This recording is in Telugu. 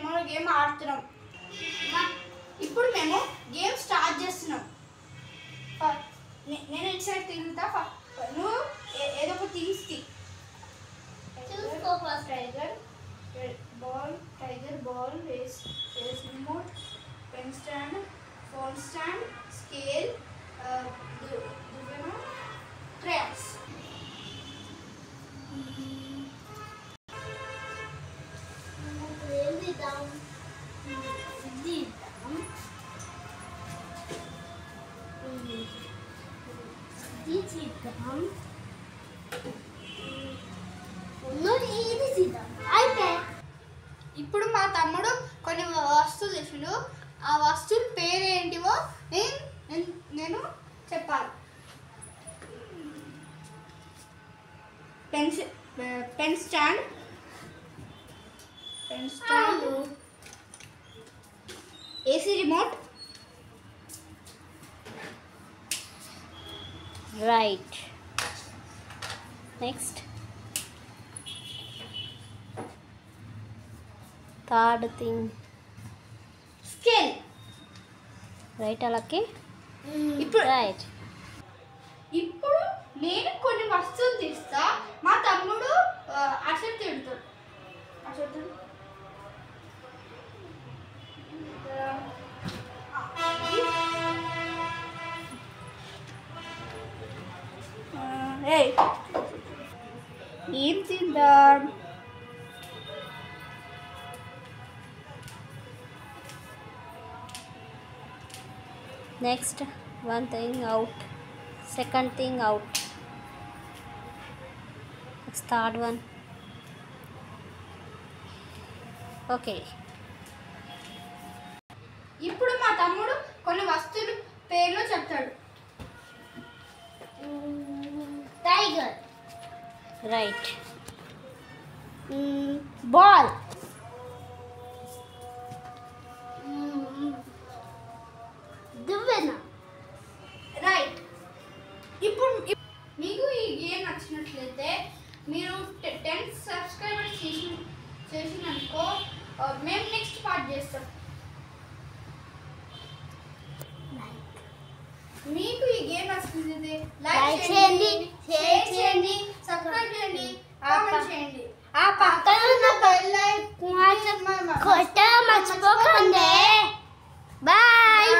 మేము గేమ్ ఆడుతున్నాం. ఇప్పుడు మేము గేమ్ స్టార్ట్ చేస్తున్నాం. నేను ఇటు సైడ్ తిరుగుతా, నువ్వు ఏదో ఒక థింగ్స్ చూసుకో first. Tiger ball vase remote, pen stand, phone stand, scale, crayons. ఇప్పుడు మా తమ్ముడు కొన్ని వస్తువులు తెచ్చిండు. ఆ వస్తువుల పేరేంటివో నేను చెప్పాలి. Pen stand, AC remote. Right. Next third thing scale. Right అలాగే. ఇప్పుడు రైట్. ఇప్పుడు నేను కొన్ని వస్తువులు తీస్తా, మా తమ్ముడు అసలు తిడుతాడు. ఏం తిందాం? Next, one thing out, second thing out. Let's third one. Okay. ఇప్పుడు మా తమ్ముడు కొన్ని వస్తువులు పేర్లు చెప్తాడు. టైగర్. Right. బాల్. దువ్వెన. రైట్. ఇప్పుడు మీకు ఈ గేమ్ నచ్చినట్లయితే మీరు 10 సబ్స్క్రైబర్స్ చేసిననుకో మేము నెక్స్ట్ పార్ట్ చేస్తాం. మీకు ఈ గేమ్ నచ్చినట్లయితే లైక్ చేయండి, షేర్ చేయండి, సబ్స్క్రైబ్ చేయండి, కామెంట్ చేయండి. ఆ పక్కన ఉన్న బెల్ ఐకాన్ కొట్ట మర్చిపోకండి. బాయ్.